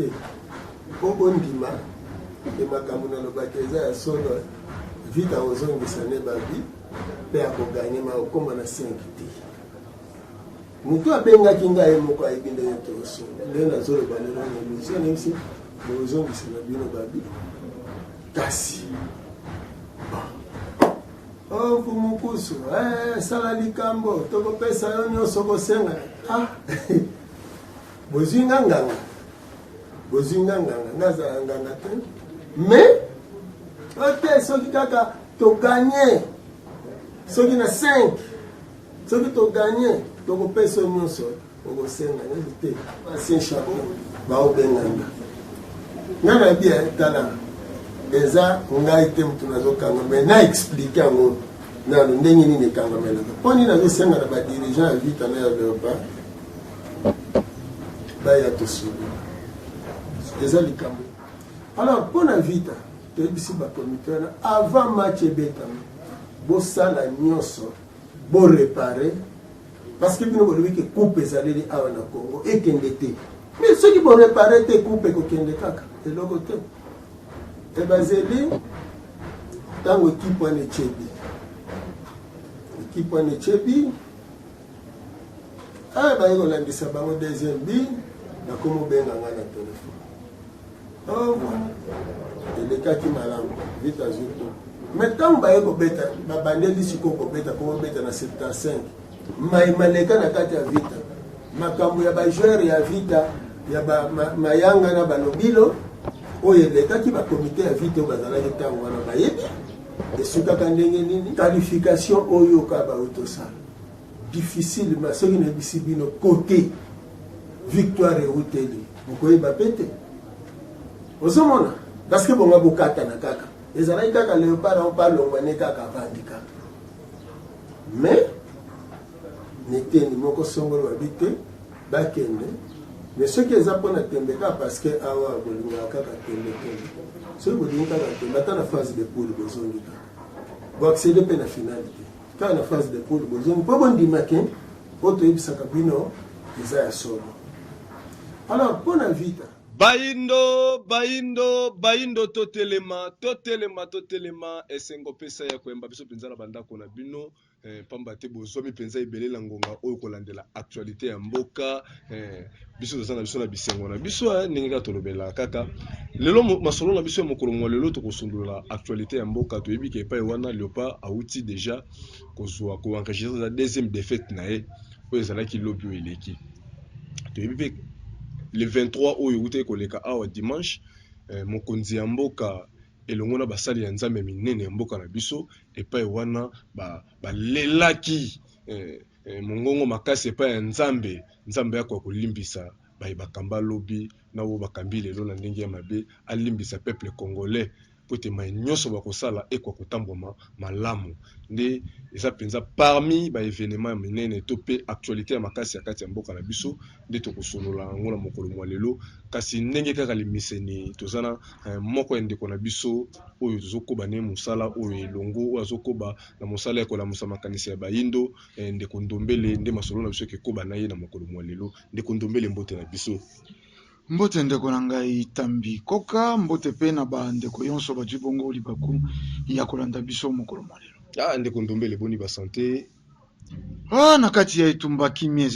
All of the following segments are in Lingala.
te po bondima e makambo na lobaki eza ya solo vita ozongisa ne babi mpe akoganye maokoma na 5 te moto abengaki ngai moko ayebi ndenge toosolo nde nazoloba lelo na émission nayebisi bozongisa na bino babi kasi mfumu sala likambo tokopesa yo nyonso kosenga bozwi nganganga nazala nganga te mais ote soki kaka toganye soki na 5 soki toganye tokopesa yo nyonso okosenga nyonso te basien chapeau baobenganga nga na bia tala eza ngai te mutu nazokanga me na explike yango nano ndenge nini ekangamelaka mpo nini nazosenga na badirigant ya vita na ya leopa baya tosulu eza likambo alors mpo na vita toyebisi bakomite wana avant match ebetami bosala nyonso borepare parce que bino bolobi ke coupe ezaleli awa na Congo ekende te mais soki borepare te coupe ekokende kaka eloko te ebazeli ntango ekipe wana echebi baye kolandisa bango deuxième bi nakomobenga nga na telefone elekaki malamu vite azuto mais ntango baye kobeta babandeli sikoyo kobeta komobeta na 75 maleka na kati ya vita makambo ya bajoueur ya vita ya mayanga na balobilo oyo elekaki bakomite ya vite oyo bazalaki ntango wana bayebi esukaka ndenge nini qualification oyo ka bautosala difficilement soki nayebisi bino kote victoire euteli bokoyeba pe te ozomona parceke bonga bokatana kaka ezalaki kaka leopard opalongwane kaka avandi kaka mais neteni moko songolo babi te bakende mais soki eza mpona tembe kaka parce que awa bolingaka kaka tembe soki bolingi kaka tembe ata na phase de poule bozongi kaka boaccede mpe na finale te kaka na phase de poule bozongi mpo bondimaki mpo toyebisaka bino eza ya solo alors mpo na vita bayindo totelema esengo pesa ya koyemba biso mpenza na bandako na bino pamba te bozwami mpenza ebelela ngonga oyo kolandela actualité ya mboka biso toza na biso na bisengo na biso ndenge kaka tolobela kaka lelo masolo na biso ya mokolo mwa lelo tokosundula actualité ya mboka toyebi ke epai wana Léopard auti déjà kozwa koenregistre za deuxième défaite na ye oyo ezalaki lobi oyo eleki toyebi mpe le 23 oyo ute koleka awa dimanche mokonzi ya mboka elongo na basali ya nzambe minene ya mboka na biso epai wana balelaki mongongo makasi epai ya nzambe yako kolimbisa bakamba lobi na oyo bakambi lelo na ndenge ya mabe alimbisa peuple congolais po te mai nyonso bakosala ekwa kotambwama malamu nde eza mpenza parmi baévénement ya minene to mpe actualité ya makasi ya kati ya mboka na biso nde tokosolola yango na mokolo mwa lelo kasi ndenge kaka limiseni toza na moko ya ndeko na biso oyo tozokoba ne mosala oyo elongo oyo azokoba na mosala ya kolamusa makanisi ya bayindo ndeko Ndombele nde masolo na biso kekoba na ye na mokolo mwa lelo ndeko Ndombele mbote na biso. Mbote ndeko na ngai Tambi Koka mbote pe na bandeko yonso bazwi bongo libaku ya kolanda biso mokolo mwa lelo. Ndeko Ndombele boni ba santé na kati ya etumba kimia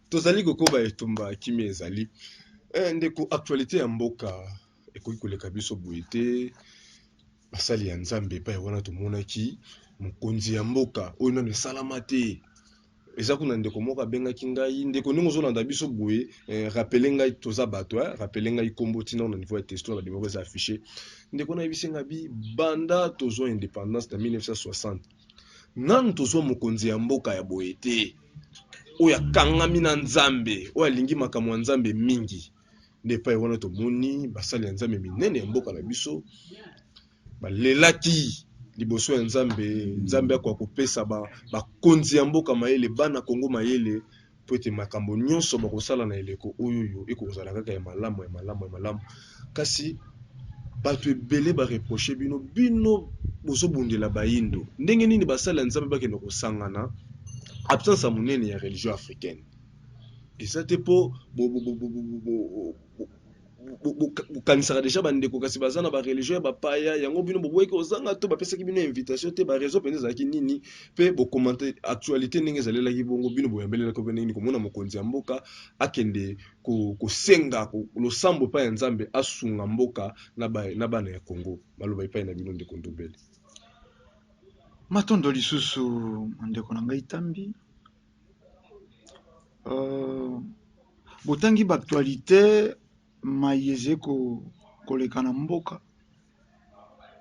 tozali kokoba etumba kimia ezali ndeko actualité ya mboka ekoki koleka biso boye te basali ya nzambe epai wana tomonaki mokonzi ya mboka oyo nano esalama te eza kuna ndeko moko abengaki ngai ndeko ndenge ozolanda biso boye rappele ngai toza bato rappele ngai kombo tina na niveau ya testo na nimero eza affiché ndeko nayebisi ngai bi banda tozwa indépendance na 1960 nanu tozwa mokonzi ya mboka ya boye te oyo akangami na nzambe oyo alingi makambo ya nzambe mingi nde epai wana tomoni basali ya nzambe minene ya mboka na biso balelaki liboso ya nzambe akwa kopesa bakonzi ya mboka mayele bana Kongo mayele po ete makambo nyonso bakosala na eleko oyo ekozala kaka ya malamu kasi bato ebele bareproche bino bozobundela bayindo ndenge nini basali ya nzambe bakende kosangana absence ya monene ya religion africaine eza te mpo bokanisaka déjà bandeko kasi baza na bareligion ya bapaya yango bino boboyeki ozanga to bapesaki bino invitation te bareseau mpenza ezalaki nini mpe bokomante actualité ndenge ezalelaki bongo bino boyambelelaki mpe nini komona mokonzi ya mboka akende kosenga losambo epai ya nzambe asunga mboka na bana ya Congo baloba epai na bino ndeko Ndumbele. Matondo lisusu ndeko na ngai Tambi botangi baktualité mayeze koleka na mboka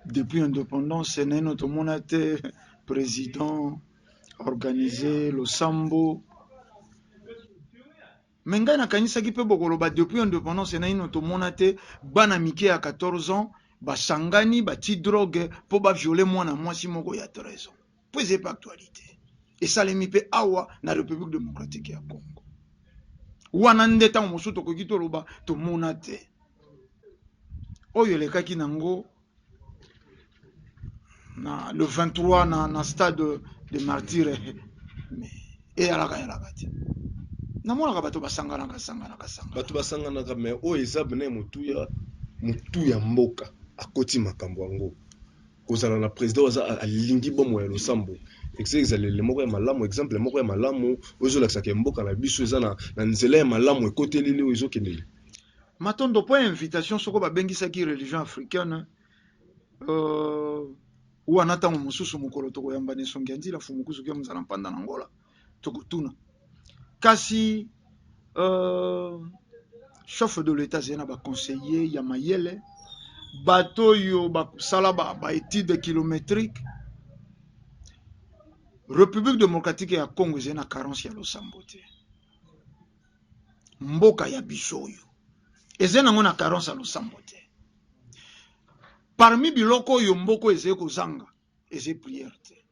depuis indépendance neno tomona te président organisé losambo me ngai nakanisaki mpe bokoloba depuis indépendance naino tomona te bana mike ya 14 ans basangani bati drogue mpo baviole mwana mwasi moko ya 13 ans po eza pa actualité esalemi mpe awa na République démocratique ya Congo wana nde ntango mosusu tokoki toloba tomona te oyo elekaki nango na le 23 na stade de martyre eyalaka te namonaka bato basanganaka bato basanganaka me oyo eza bene motu ya mboka akoti makambo yango kozala na président aza alingi bomo ya losambo ezalele moko ya malamu exemple moko ya malamu oyo ezolakisaka mboka na biso eza na nzela ya malamu ekoteleli oyo ezokendeli matondo po invitation soko babengisaki religion africaine wana ntango mosusu mokolo tokoyamba esongi ya nzela fu mokusu mozala mpanda na ngola tokotuna kasi chef de l'état azali na baconseiller ya mayele bato oyo basala baétude kilométrique République démocratique ya Congo ezali na carence ya losambo te mboka ya biso oyo ezali nango na carence ya losambo te parmi biloko oyo mboko ezali kozanga ezali prière te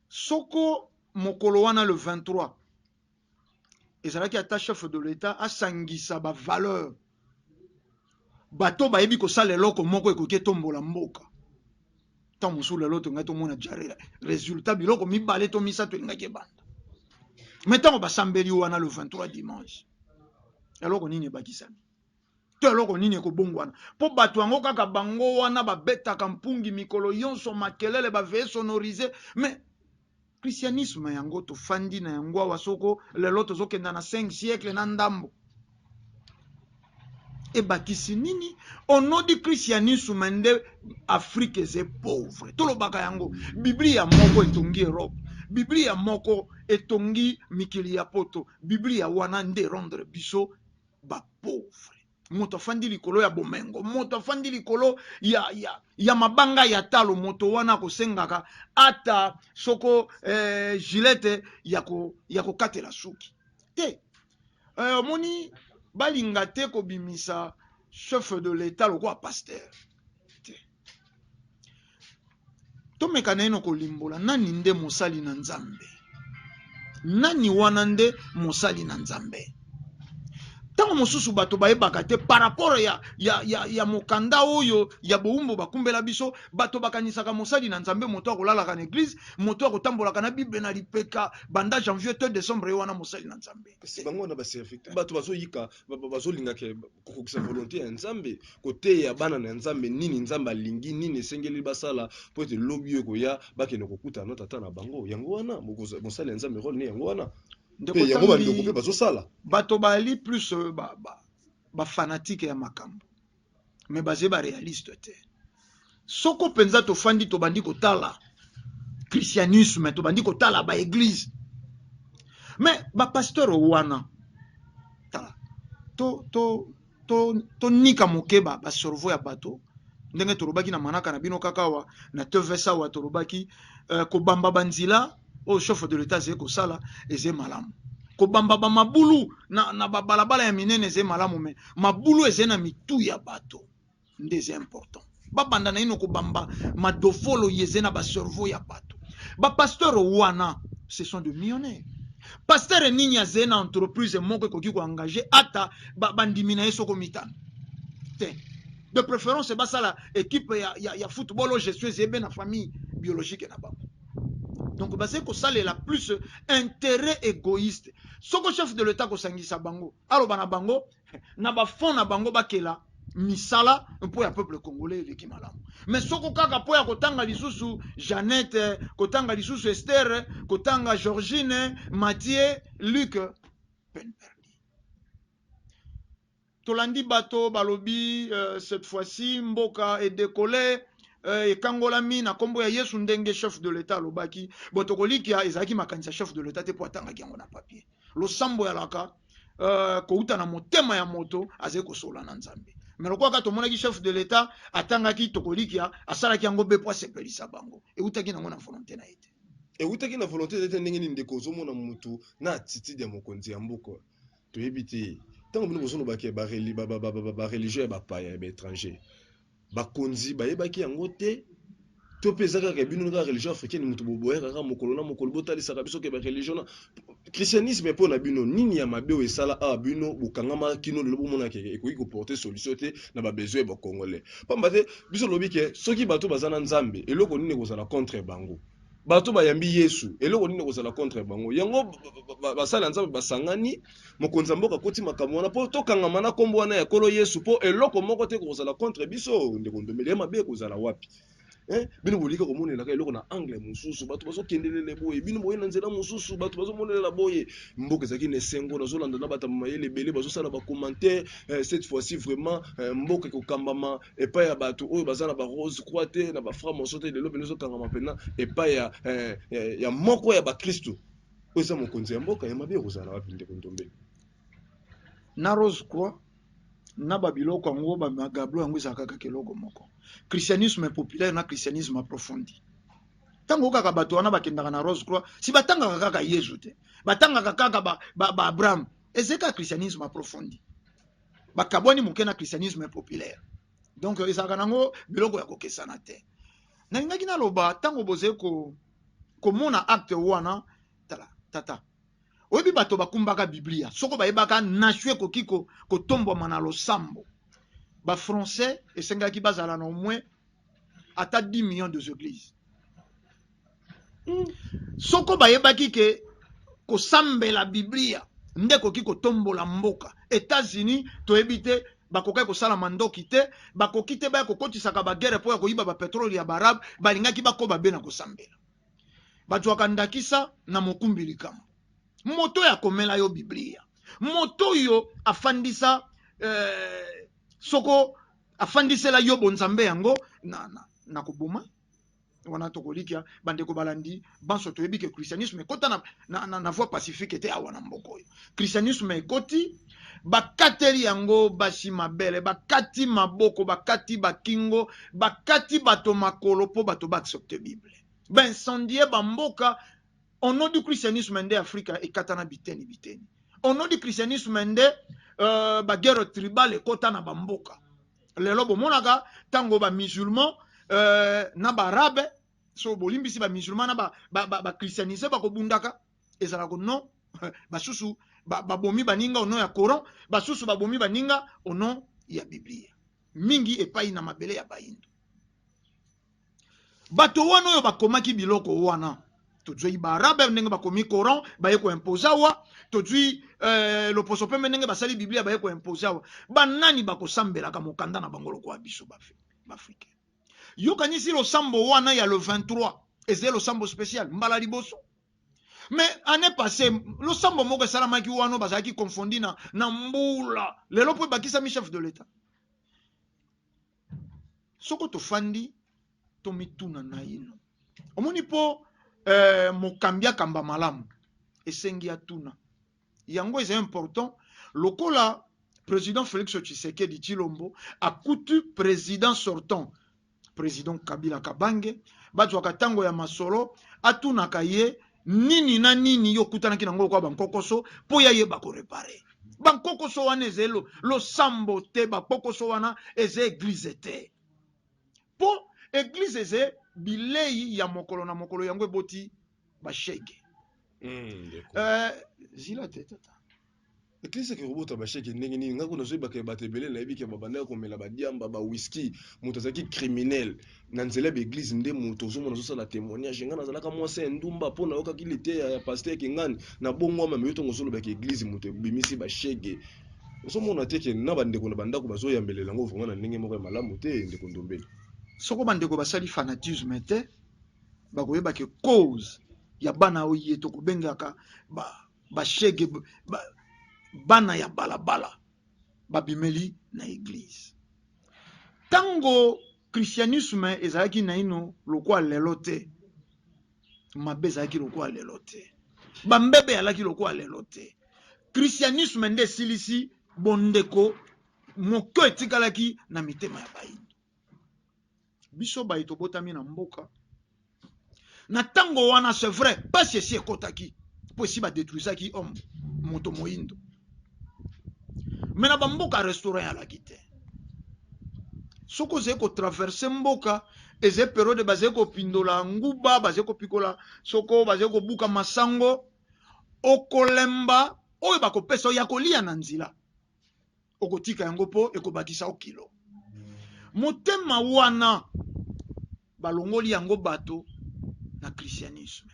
soko mokolo wana le 23 ezalaki ata chef de l'état asangisa bavaleur bato bayebi kosala eloko moko ekoki etombola mboka ntango mosusu lelo tongai tomona jare résultat biloko mibale to misato elingaki ebanda me ntango basambeli wana le 23 dimanche eloko nini ebakisami to eloko nini ekobongwana mpo bato yango kaka bango wana babetaka mpungi mikolo yonso makelele baveye sonorize me christianisme yango tofandi na yango awa soko lelo tozokenda na 5 siècle na ndambo ebakisi nini onodi christianisme nde Afrique eze pauvre tolobaka yango biblia moko etongi Europe biblia moko etongi mikili ya poto biblia wana nde rendre biso ba pauvre moto afandi likolo ya bomengo moto afandi likolo ya mabanga ya talo moto wana kosengaka ata soko gilete ya kokatela suki te moni balinga te kobimisa chef de l'état lokwa pasteur te tomeka na ino kolimbola nani nde mosali na nzambe nani wana nde mosali na nzambe ntango mosusu bato bayebaka te par rapport ya mokanda oyo ya bowumbu bakumbela biso bato bakanisaka mosali na nzambe moto akolalaka na église moto akotambolaka na bible na lipeka banda janvier to décembre wana mosali na nzambe bango na baserviteur bato bazoyika bazolingaka kokokisa volonté ya nzambe koteya bana na nzambe nini nzambe alingi nini esengeli basala po ete lobi oyo koya bakende kokutana na tata na bango yango wana mosali ya nzambe role ne yango wana pe yango bandeko mpe bazosala bato bali plus fanatique ya makambo me baze réaliste te soko penza tofandi tobandi kotala christianisme tobandi kotala église mais pasteur wana tala to nika mokeba basorvo ya bato ndenge tolobaki na manaka na bino kakawa na tevesa wa tolobaki kobamba banzila au chef de l'état zeko sala eze malamu kobamba ba mabulu na balabala ya minene eze malamu me mabulu eze na mitu ya bato ndeze important babanda na ino kobamba madofolo yeze na baservo ya bato pasteur wana ce sont de millionnaires pasteur nini aze na entreprise moko ekoki koengage ata bandimi na ye soko mitano te de préférence basala équipe ya football o gestion ezebe na famille biologique na bango donc basé ko salela plus intérêt égoïste soko chef de l'état kosangisa bango aloba na bango na ba fond na bango bakela misala mpo ya peuple congolais eleki malamu. Mais soko kaka po ya kotanga lisusu Jeannette, kotanga lisusu Esther, kotanga Georgine, Mathieu, Luc, peine perdue. Tolandi bato balobi cette fois-ci mboka est décollé ekangolami na kombo ya Yesu ndenge chef de l'état lobaki botokolikia ezalaki makanisa chef de l'état te po atangaki yango na papier. Losambo ya laka kouta na motema ya moto azali kosola na Nzambe. Mais le quoi tomonaki chef de l'état atangaki tokolikia asalaki yango be po asepelisa bango eutaki nango na volonté na ete eutaki na volonté ete ndenge nini ndeko ozomona mutu na attitude ya mokonzi ya mboka toyebi te ntango bino bozono baki ba religieux ya bapaya ya baétranger bakonzi bayebaki yango te to peza kaka bino kaka religion africaine mutu boboya kaka mokolo na mokolo botalisaka biso ke ba religion christianisme mpo na bino nini ya mabe esala a bino bokangama kino lelo bomona ke ekoki koporter solution te na babesoin ya bakongolais pamba te biso lobi ke soki bato baza na Nzambe eloko nini kozala contre bango bato bayambi Yesu eloko nini kozala contre bango yango basala Nzambe basangani mokonzi mboka koti makambo wana po tokangama na kombo wana ya kolo Yesu po eloko moko te kozala contre biso ndeko ndomeli ya mabe kozala wapi bino bolika komonela ka eloko na angle mosusu bato bazokendelele boye bino boye na nzela mosusu bato bazomonela boye mboka ezalaki na esengo nazolanda na bato mayele ebele bazosala bacommentaire cette fois-ci vraiment mboka ekokambama epai ya bato oyo baza na barose croix te na bafra moso te lelo bino ezokangama mpena epai ya moko ya bakristo oyo eza mokonzi ya mboka ya mabe ekozala wapi ndeko ndombeli na rose croix na babiloko yango bamagablo yango ezalaka kaka eloko moko. Christianisme populaire na christianisme approfondi. Tango kaka bato wana bakendaka na rose croix si batangaka kaka Yesu te batangaka kaka ba Abraham ezeka christianisme approfondi bakabwani moke na christianisme populaire donc ezalaka nango biloko ya kokesana te. Nalingaki naloba tango boze komona acte wana tata oyebi bato bakumbaka biblia soko bayebaka nashwe kokiko kotombwama na losambo ba français esengaki bazala na au moins ata 10 millions de églises soko bayebaki ke kosambela biblia nde koki kotombola mboka. États-Unis toyebi te bakokai kosala mandoki te bakoki te baya kokotisaka bagere po ya koyiba bapetrole ya barabe balingaki bakoba be na kosambela bazwaka ndakisa na mokumbi likambo moto ya komela yo biblia moto yo afandisa soko afandisela yo bonzambe yango na koboma wana tokolikia bandeko balandi banso toyebi ke christianisme ekota na voie pacifique te awa na mboko oyo christianisme ekoti bakateli yango basi mabele bakati maboko bakati bakingo bakati bato makolo po bato baaccepte bible baincendie bamboka au nom du christianisme nde Afrika ekata na biteni au nom du christianisme nde baguerre tribal ekota na bamboka lelo bomonaka tango ba musulman na barabe so bolimbisi ba musulman na ba christianisé bakobundaka ezalaka non basusu babomi baninga au nom ya Coran basusu babomi baninga au nom ya Biblia mingi epai na mabele ya bayindo bato wana oyo bakomaki biloko wana tozwi barabe ndenge bakomi Coran baye ko imposer wa tozwi loposo pembe ndenge basali Biblia baye ko imposer wa banani bakosambelaka mokanda na bango lokwa biso bafrika yokanisi losambo wana ya le 23 ezali losambo spécial mbala liboso mais année passée losambo moko esalamaki wana bazalaki confondi na mbula lelo po bakisami chef de l'état soko tofandi tomituna na ino omoni po mokambi akamba malamu esengi atuna yango est important lokola président Félix Tshisekedi Tshilombo akutu président sortant président Kabila Kabange bazwaka tango ya masolo atunaka ye nini na nini yo kutanaki nango kwa bankokoso po ya yeba ko réparer bankokoso wana ezelo lo sambo te bankokoso wana eze église te po église eze bilei ya mokolo na mokolo yango eboti bashege zila te tata Eklise ke robota ba sheke ndenge nini ngako nazo ba ke batebele na yebiki ba banda ko mela ba diamba ba whisky moto azaki criminel na nzela be église nde moto zo mona zo sala témoignage ngana zalaka mwase ndumba pona yoka kilite ya pasteur kingani na bongo ma meto ngozolo ba ke église moto bimisi ba shege zo mona teke na bande ko na banda ko bazo yambelela ngo vonga na ndenge moko ya malamu te ndeko ndombeli soko bande ko basali fanatisme te bakoyeba ke cause ya bana oye to kubengaka ba shege bana ya balabala babimeli na église tango christianisme ezalaki na ino lokwa lelo te mabe ezalaki lokwa lelo te bambebe alaki lokwa lelo te christianisme nde silisi bondeko moko etikalaki na mitema ya bayindo biso bayi tobotami na mboka na tango wana c'est vrai pasi esi ekotaki po esi badetruisaki homme moto moyindo me na bamboka restaurant alaki te soko ozali kotraverse mboka eze periode bazali kopindola nguba bazali kopikola soko bazali kobuka masango okolemba oyo bakopesa ya kolia na nzila okotika yango po ekobakisa okilo motema wana balongoli yango bato na christianisme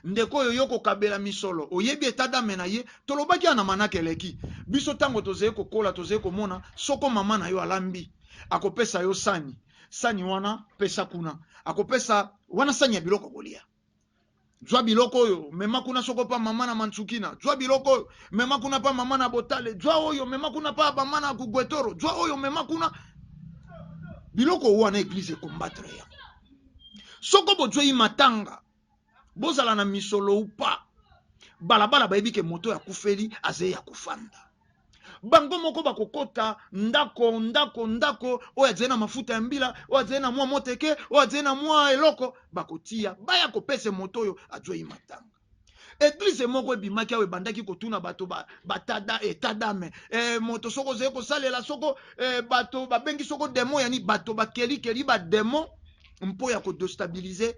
ndeko oyo yo kokabela misolo oyebi etadame na ye tolobaki ana manaka eleki biso tango tozali kokola tozali komona soko mama na yo alambi akopesa yo sani wana pesa kuna akopesa wana sani ya biloko kolia jwa biloko oyo mema kuna soko pa mama na mantsukina jwa biloko oyo mema kuna pa mama na botale jwa oyo mema kuna pa mama na kugwetoro jwa oyo mema kuna biloko wana église combattre ya soko bojoi matanga bozala na misolo upa balabala bayebi ke moto ya kufeli aze ya kufanda bango moko bakokota ndako oyo azali na mafuta ya mbila oyo azali na mwa moteke oyo azali na mwa eloko bakotia baya kopesa moto oyo ajoi matanga église moko ebimaki awo ebandaki kotuna bato batada etadame moto soko ozali kosalela soko bato babengi soko demo yani bato bakelikeli bademo mpo ya kodestabilize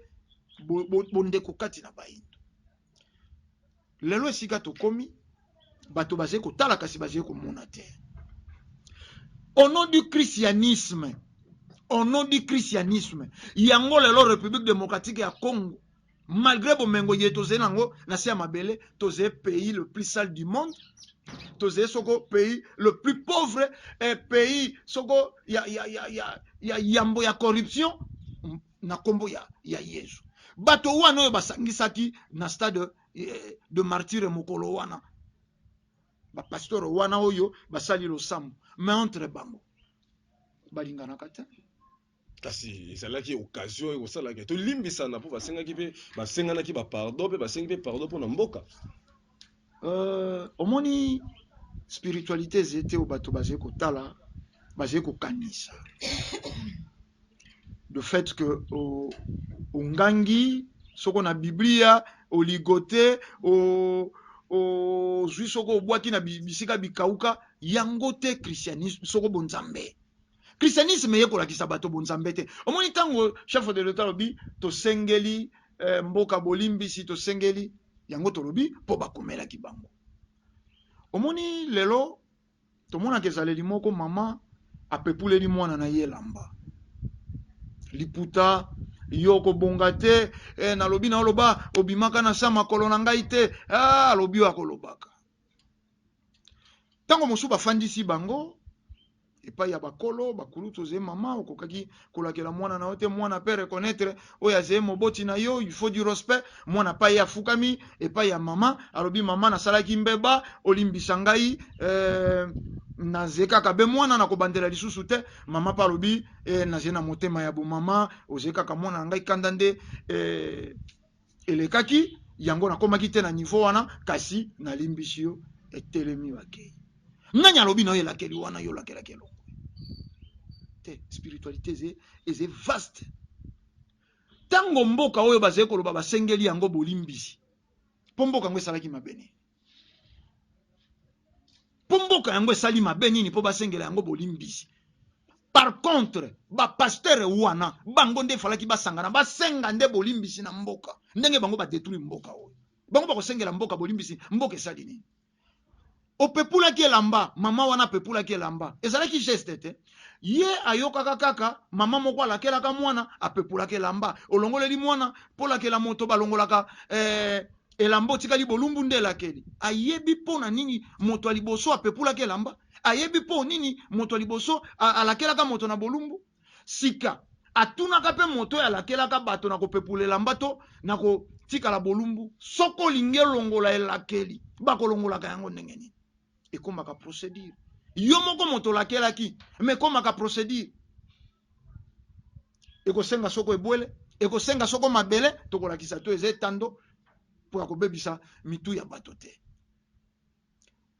bondeko kati na bayindo lelo esika tokomi bato bazali kotala kasi bazali komona te au nom du christianisme yango lelo république démocratique ya Congo malgré bomengo ye tozali nango na se ya mabele tozali pays le plus sale du monde tozali soko pays le plus pauvre pays soko ya yambo ya corruption na kombo ya Yesu bato wana oyo basangisaki na stade de martyre mokolo wana bapasteur wana oyo basali losambo mais entre bango balinganaka te kasi ezalaki occasion ekosalaki tolimbisana mpo basenganaki bapardon mpe basengi mpe pardon mpo na mboka omoni spiritualité ezali te oyo bato bazali kotala bazali kokanisa de fait que ongangi soko na biblia oligote ozwi soko obwaki na bisika bikauka yango te christianisme soko bonzambe christianisme yekolakisa bato bonzambe te omoni ntango chef de l'état lobi tosengeli mboka bolimbisi tosengeli yango tolobi mpo bakomelaki bango omoni lelo tomonaka ezaleli moko mama apepuleli mwana na ye elamba liputa yo kobonga te nalobi na oloba obimaka na sa makolo na ngai te alobi oyo akolobaka ntango mosusu bafandisi bango epai ya bakolo bakulu tozali mama okokaki kolakela mwana na yo te mwana pe reconnaître oyo azali moboti na yo il faut du respect mwana pa ye afukami epai ya mama alobi mama nasalaki mbeba olimbisa ngai naze kaka be mwana na kobandela lisusu te mama pa alobi naze na motema ya bomama oze kaka mwana na ngai kanda nde elekaki yango nakomaki te na niveau wana kasi nalimbisi yo etelemi bakei nani alobi na yo elakeli wana yo lakelaki eloko te spiritualité eze vaste tango mboka oyo bazali koloba basengeli yango bolimbisi mpo mboka yango esalaki mabe nini mpo mboka yango esali mabe nini mpo basengela yango bolimbisi par contre bapaster wana bango nde efalaki basangana basenga nde bolimbisi na mboka ndenge bango badetruire mboka oyo bango bakosengela mboka bolimbisi mboka esali nini opepulaki elamba mama wana apepulaki elamba ezalaki geste te ye ayokaka kaka mama moko alakelaka mwana apepulaki elamba olongoleli mwana polakela moto balongolaka elamba otikali bolumbu nde elakeli ayebi mpo na nini moto ya liboso apepulaki elamba ayebi mpo nini moto ya liboso alakelaka moto na bolumbu sika atunaka mpe moto oyo alakelaka bato na kopepula elamba to na kotikala bolumbu soko olingi elongola elakeli bakolongolaka yango ndenge nini ekomaka procédure yo moko moto olakelaki me ekomaka procédure ekosenga soko ebwele ekosenga soko mabele tokolakisa to eza etando mpo ya kobebisa mitu ya bato te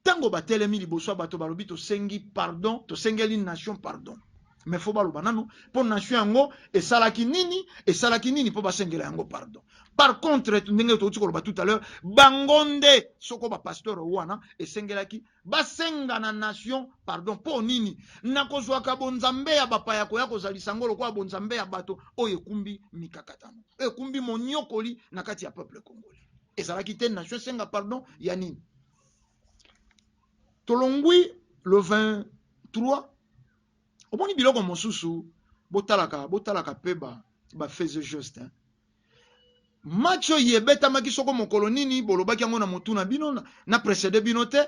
ntango batelemi liboso ya bato balobi tosengi pardon tosengeli nation pardon mais fo baloba nano mpo nation yango esalaki nini mpo basengela yango pardon. Par contre ndenge touti koloba tout à l'heure bango nde soko bapasteur wana esengelaki basenga na nation pardon mpo nini nakozwaka bonzambe ya bapaya koya kozalisa ngo lokola bonzambe ya bato oyo ekumbi mikakatano ekumbi monyokoli na kati ya peuple congolais ezalaki te nation esenga pardon ya nini. Tolongwi le 23 omoni biloko mosusu botalaka pe ba faisait juste hein. Match oyo ebetamaki soko mokolo nini bolobaki yango na motu na bino na précédé bino te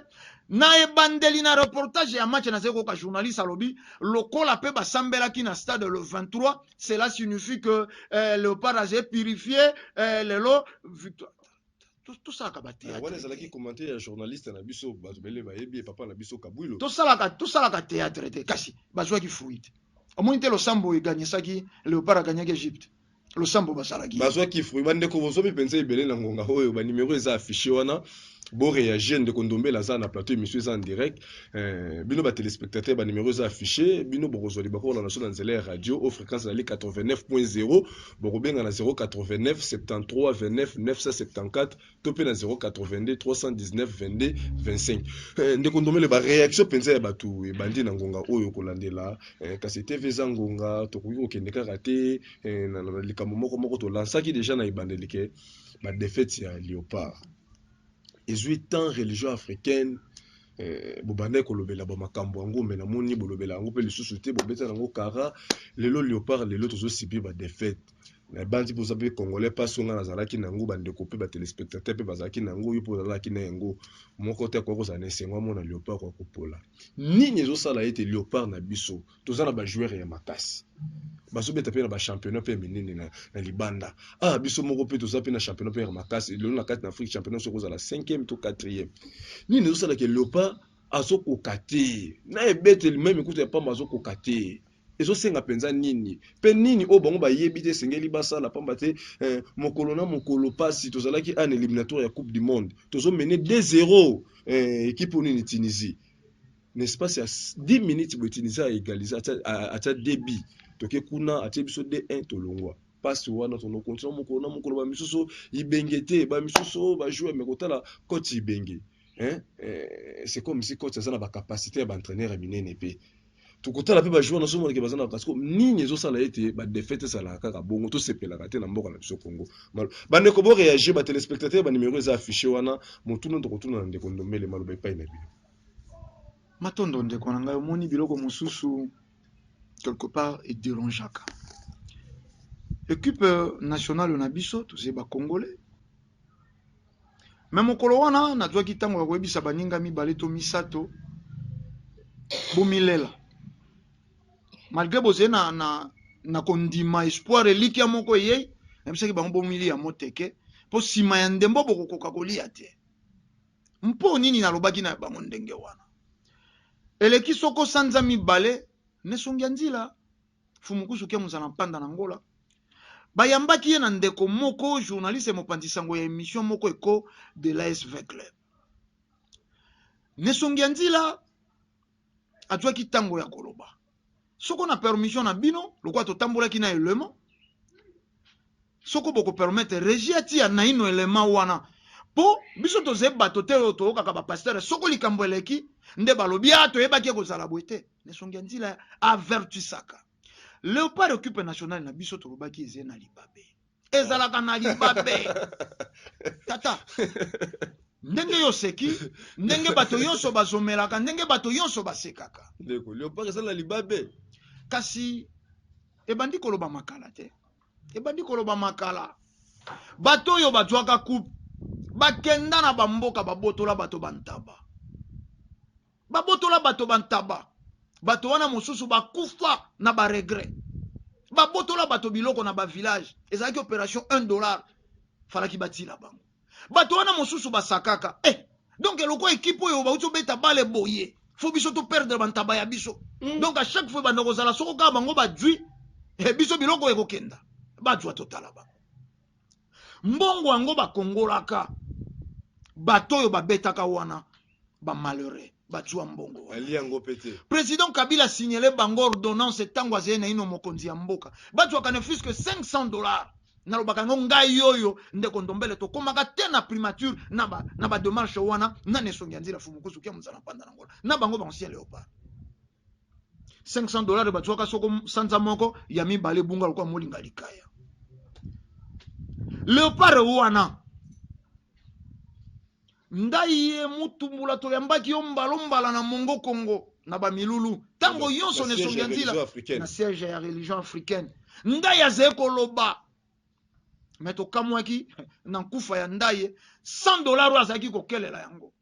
na ebandeli na reportage ya match na zeko ka journaliste alobi lokola pe basambelaki na stade le 23 cela signifie que Léopard a purifié lelo victoire tout ça ka batéa wana ezalaki commenter ya journaliste na biso bato bele bayebi papa na biso kabwilo tout ça la théâtre te kasi bazwaki fruit omoni te losambo eganyesaki Léopard aganyaki Egypte losambo basalaki bazwaki fruit bandeko bozomi penza ebele na ngonga oyo banimero eza affiché wana bo réagir ndeko ndombela za na plateau émission eza en direct bino ba téléspectateurs ba numéro eza affiché bino bokozoli bakola na sona nzela radio au fréquence na 89.0 bokobenga na 089 73 29 974 to pe na 082 319 22 25 ndeko ndombela ba réaction penza ya batu ebandi na ngonga oyo kolandela kasi TV za ngonga to koki kokende kaka te na likambo moko to lansaki déjà na ebandelike ba défaite ya Léopard. Et 8 ans religion africaine bobanda kolobela ba makambo yango me na moni bolobela yango pe lisusu te bobeta yango kara lelo Léopard lelo tozo sibi ba défaite na bandi poza pe congolais pas songa nazalaki nango bande kopé ba téléspectateurs pe bazalaki nango yo po zalaki na yango moko te ko za nesengwa mona Léopard ko kopola nini ezo sala ete Léopard na biso toza na ba joueur ya makasi baso beta pe na ba championnat pe minene na libanda biso moko pe toza pe na championnat pe ya makasi lelo na kati na Afrique championnat soko za la 5e to 4e nini ezo sala ke Léopard azoko kate na ebete même écoute ya pamba azoko kate ezosenga penza nini pe nini o bango bayebi te sengeli basala pamba te mokolo na mokolo pasi tozalaki en éliminatoire ya coupe du monde tozo mener 2-0 équipe nini Tunisie n'est-ce pas c'est 10 minutes bo Tunisie a égalisé à débit toke kuna atie biso 2-1 tolongwa pasi wana tono continue mokolo na mokolo ba misuso ibengete ba misuso ba jouer mais kotala coach ibenge c'est comme si coach ça na ba capacité ya ba entraîneur ya minene pe tukutala pe ba joueur na somo ke bazana parce que nini ezo sala ete ba défaite sala kaka bongo to sepela kate na mboka na biso Congo bande ko bo réagir ba téléspectateurs ba numéro eza affiché wana motuno to kotuna na ndeko ndombele maloba epai na bino matondo ndeko na ngai omoni biloko mosusu quelque part et dérangeaka équipe nationale na biso toze ba congolais même mokolo wana nazwaki ntango ya koyebisa baninga mibale to misato bomilela malgré bozé na kondima espoir eliki ya moko yei ebisaki bango bomili ya moteke po sima ya ndembo bokokoka kolia te mpo nini nalobaki na bango ndenge wana eleki soko sanza mibale nesongia nzila fumukusu ke muzana mpanda na ngola bayambaki ye na ndeko moko journaliste mopanzisango ya émission moko eko de l'ASV Club nesongia nzila atwaki tango ya koloba soko na permission na bino lokwa totambolaki na element soko boko permettre regiati ya naino element wana po biso toze bato te oyo toyokaka bapasteur soko likambo eleki nde balobi toyebaki ekozala boye te nesongia nzila avertisaka Léopard équipe nationale na biso tolobaki eze na libabe ezalaka na libabe tata ndenge yo seki ndenge bato yonso bazomelaka ndenge bato yonso basekaka ndeko Léopard ezala libabe kasi ebandi koloba makala te ebandi koloba makala bato oyo bazwaka coupe bakenda na bamboka babotola bato bantaba bato wana mosusu bakufa na baregret babotola bato biloko na bavillage ezalaki opération $1 falaki batila bango bato wana mosusu basakaka donc eloko équipe oyo bauti obeta bale boye fo biso to perdre bantaba ya biso donc à chaque fois banda kozala soko kaka bango badwi biso biloko ekokenda bajwa totala bango mbongo yango bakongolaka bato oyo babetaka wana bamalheureux bajwa mbongo ali yango pete président Kabila signalé bango ordonnance tango azeye na ino mokonzi ya mboka bajwaka ne fusque $500 nalobaka ngo ngai yoyo ndeko ndombele tokomaka te na primature na ba démarche wana na nesongi ya nzela fumukusu kia muzala panda nangola na bango bancien Léopard $500 bajwaka soko sanza moko ya mibale bunga lokwa molinga likaya Léopard wana ndaye mutumbula to yambaki yo mbalombala na mongo Congo na bamilulu tango yonso nesongi ya nzela na siège ya religion africaine ndaye azeko loba meto kamwaki na nkufa ya ndaye $100 azaki kokelela yango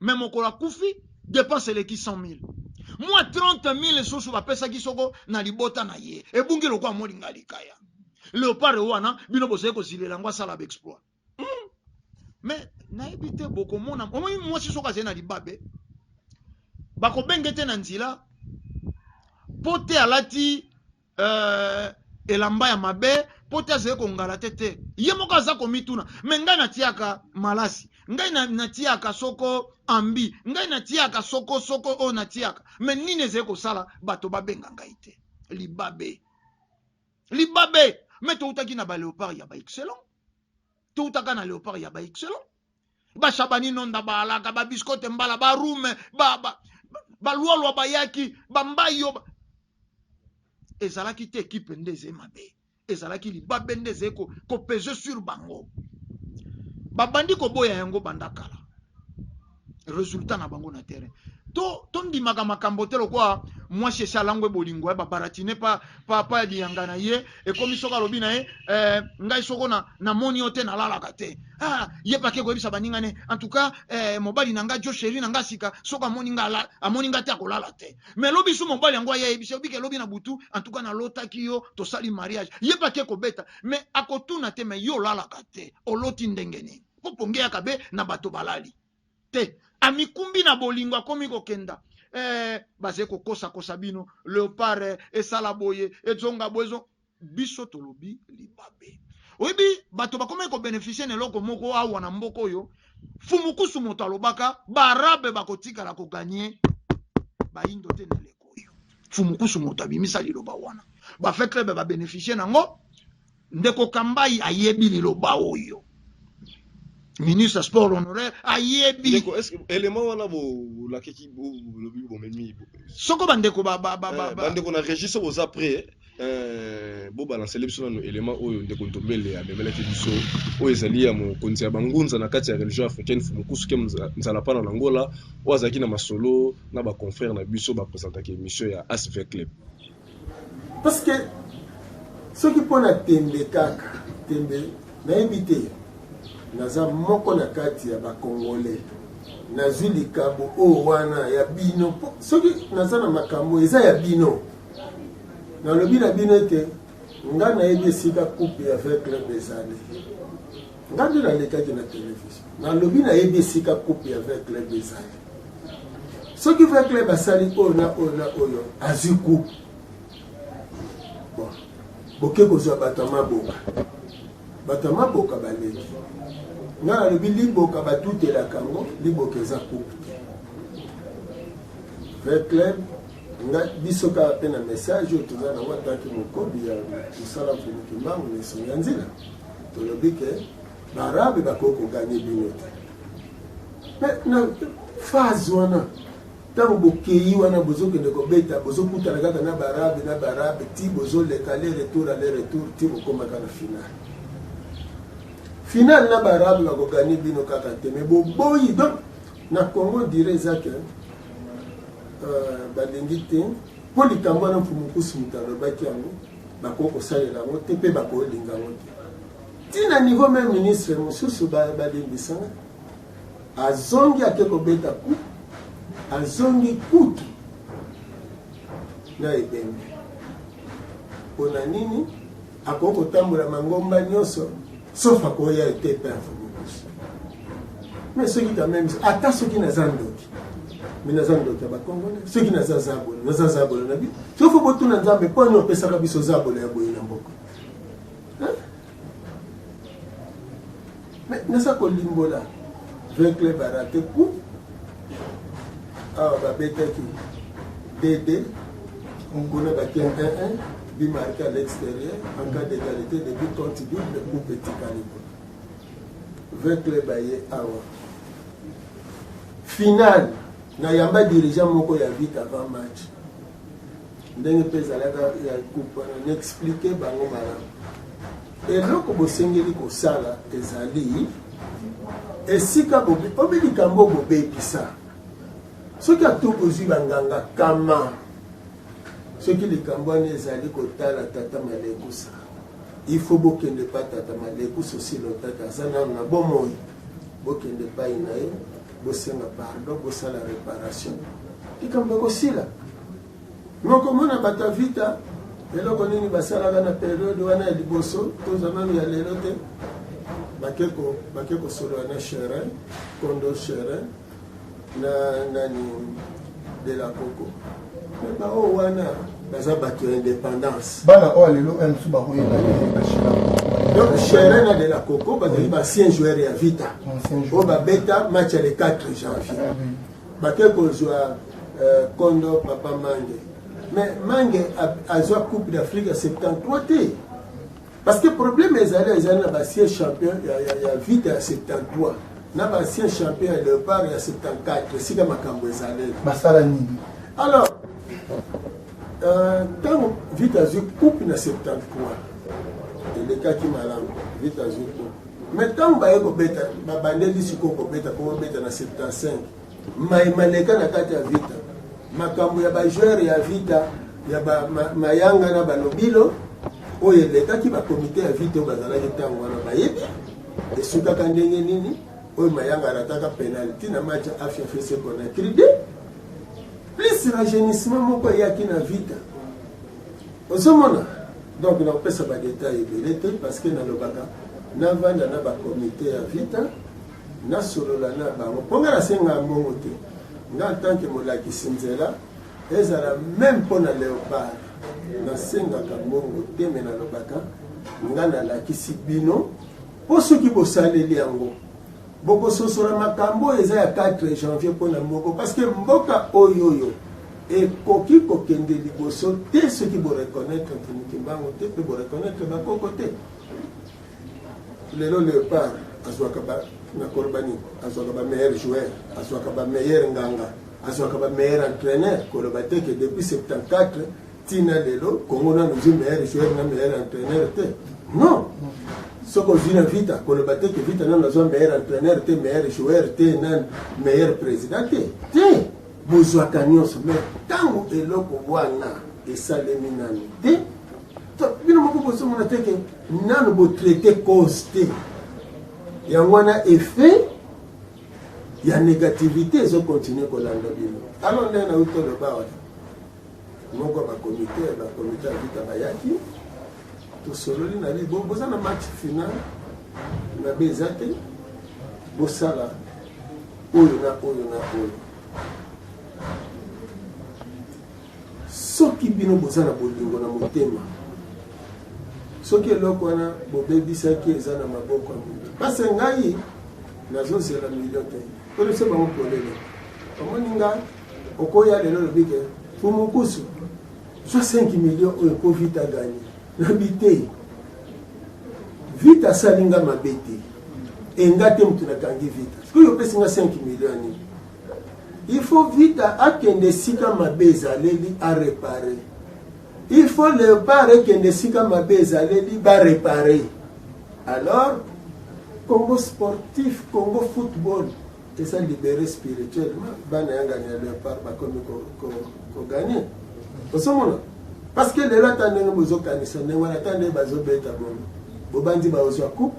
même okola kufi dépense leki 100,000 moi 30,000 soso bapesaki soko na libota na ye ebungi lokwa molinga likaya Léopard wana bino bozali kozilela ngo asala exploit mais nayebi te bokomona omoi mwasi soko azali na libabe bakobenge te na nzela po te alati elamba ya mabe po te azali kongala te te ye moko aza komituna me ngai natiaka malasi ngai natiaka soko ambi ngai natiaka soko oyo natiaka me nini ezali kosala bato babenga ngai te libabe me toutaki na baléopard ya baexcellent toutaka na léopard ya baexcellent bashabani nonda baalaka babiskote mbala barume balwalwa bayaki bambai yo ezalaki te ekipe nde ezali mabe ezalaki libabe nde ezali kopese sur bango babandi koboya yango bandakala résultat na bango na terrain to ndimaka makambo te lokwa mwasi esalangwe bolingo ya babaratine pa liyanga na ye ekomi soko alobi na ye ngai soko na moni yo te nalalaka te ye pake koyebisa baninga ne en tout cas mobali na nga jo sheri na nga sika soko amoni nga te akolala te mais lobi su mobali yango ayebisa obi ke lobi na butu en tout cas nalotaki yo tosali mariage ye pake kobeta mais akotuna te mais yo olalaka te oloti ndenge nini popongeyaka be na bato balali te amikumbi na bolingo akomi kokenda baze kokosa bino Léopard esala boye ezonga boyezo biso tolobi libabe oyebi bato bakomi kobeneficie na eloko moko awa na mboko oyo fumukusu moto alobaka baarabe bakotikala koganye bayindo te na leko oyo fumukusu moto abimisa liloba wana bafe club babeneficie nango ndeko Kambai ayebi liloba oyo ministre sport honoraire ayebi ndeko est-ce que élément wana la keki lobi bomemi soko bandeko bandeko na registre boza prêt bo balancer biso na élément oyo ndeko Ntombele amemelaki biso oyo ezali ya mokonzi ya bangunza na kati ya religion africaine fumukusu ke nzala pana na Angola oyo azalaki na masolo na ba confrère na biso ba présentaki émission ya ASV Club parce que ceux qui pona tembe kaka tembe na éviter naza moko na kati ya bakongole nazwi likambo oyo wana ya bino soki naza na makambo eza ya bino nalobi na bino ete nga nayebi esika coupe ya Ve Club ezali nga nde nalekaki na télévision nalobi nayebi esika coupe ya Ve Club ezali soki Ve Club asali oyo na oyo azwi coupe boke kozwa bato ya maboka baleki nga nalobi liboka batutelaka ngo liboka eza coupe Ve Club nga biso kaka mpe na message oyo toza nango ataki mokobi ya kosala mfumuki mbangu na esongi ya nzela tolobi ke baarabe bakoki koganye bino te me na phase wana ntango bokei wana bozokende kobeta bozokutana kaka na baarabe ti bozoleka le retour ti bokomaka na finale final na barabe bakogani bino kaka te mais boboyi donc na Congo dirait ezake balingi te mpo likambo wana mpumukusu moto alobaki yango bakoki kosalela yango te mpe bakolinga yango te ntina niveau même ministre mosusu balimbisanga azongi ake kobeta ku azongi kutu na ebembe mpona nini akoki kotambola mangomba nyonso sauf akoya ete pe afomokusu mais soki quand même ata soki naza ndoki mais naza ndoki ya bakongole soki naza zabolo na bino soki fo botuna nzambe mpo ani opesaka biso zabolo ya boye na mboka mais naza kolimbola vecle barate ku awa babetaki dd kuna baki 1-1 bimarqué à l'extérieur en cas d'égalité de but contre double ou petit calibre vecle baye awa final na yamba dirigeant moko ya vite avant match ndenge mpe ezalaka ya coupe na expliquer bango malamu eloko bosengeli kosala ezali esika obi likambo bobebisa soki atu kozwi banganga kama soki likambo wana ezali kotala tata malekusa il faut bokende pa tata malekusa osi lotata aza nano na bomoi bokende pai na ye bosenga pardon bosala réparation likambo ekosila mokomona bato vita eloko nini basalaka na periode wana ya liboso tozamami ya lelo te bake kosolola na cherin kondo cherin na nani de la coco me bao wana baza bato ya indépendance bana oyo lelo msu bakoyeba donc cherin na de la coco bazali basien joueur ya vita oyo babeta match ya le 4 janvier bake kozwa kondo papa mange mais mange azwa coupe d'Afrique ya 73 te parce que problème ezali na basien champion ya vite ya 73 na basien champion ya léopard ya 74 esika makambo ezaleli basala nini alors ntango vite azwi coupe na 73 elekaki malamu vite azwi coupe mais ntango baye kobeta babandeli sikoyo kobeta po kobeta na 75 maleka na kati ya vita makambo ya bajoueur ya vita ya mayanga na balobilo oyo elekaki bakomite ya vita oyo bazalaki ntango wana bayebi esukaka ndenge nini oyo mayanga arataka penalty na match ya afia fese Conakry de plus rajeunissement moko eyaki na vita ozomona donc nakopesa badetail ebele te parce que nalobaka navanda na bakomite ya vita nasolola na bango mpo nga nasenga mbongo te nga ntanke molakisi nzela ezala même mpo na léopard nasengaka mbongo te me nalobaka nga nalakisi bino mpo soki bosaleli yango bokososola makambo eza ya 4 janvier mpo na moko parce que mboka oyoyo ekoki kokende liboso te soki boreconnaitre mbango te mpe boreconnaitre bakoko te lelo léopard azwaka nakoloba nini azwaka bameilleur joueur azwaka bameilleur nganga azwaka bameilleur entraîneur koloba te ke depuis 74 tina lelo kongo nano ozwi meilleur joueur na meilleur entraîneur te non soko ozwi na vita koloba te ke vita nano azwa meilleur entraîneur te meilleur joueur te na meilleur président te bozwaka nyonso mais ntango eloko wana esalemi nano te bino moko bozomona te ke nano botraite cause te yango wana effet ya négativité ezokontinue kolanda bino alors nde nauti oloba wana moko bakomite ya vita bayaki tosololi na bibo boza na match final na be eza te bosala oyo na oyo na oyo soki bino boza na bolingo na motema soki eloko wana bobebisaki eza na maboko ya moto pase ngai nazozela milio te kolese bango polele omoni nga okoya lelo lobike fumukusu 5 millions oyo po vita gagné nabi te vita asalinga mabe te enga te motu nakangi vita sikoyo opesi nga 5 millions nini il faut vita akende sika mabe ezaleli arepare il faut léopard ekende sika mabe ezaleli baréparer alors Congo sportif, Congo football, et ça libéré spirituellement. Bana yanga ni Léopard bakomi ko gagner. Parce que les gens qui ont besoin de canison, ils ont besoin de bobandi ba ozo coupe.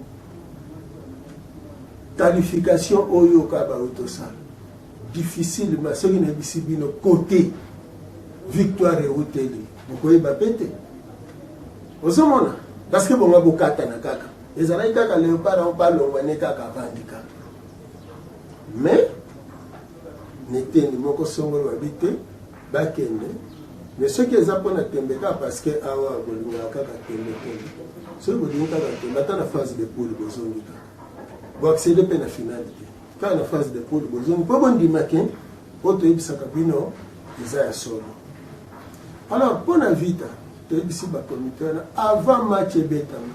Qualification oyo ka ba autosal. Difficile mais ce qui n'est pas côté victoire et hôtel. Vous pouvez pas péter. Osomona parce que bon abokata na kaka. Ezala kaka Léopard on parle on va kaka bandika. Mais n'était ni moko songolo habité bakende. Mais ce qui est appelé Tembeka parce que awa bolinga kaka Tembeka. Ce bolinga kaka Tembeka na phase de poule bozongika. Bon accéder à la finalité. Quand la phase de poule bozongika pas bon dimakin auto ibisaka bino izaya solo. Alors pour la vita, tu ibisi ba comité avant match betam.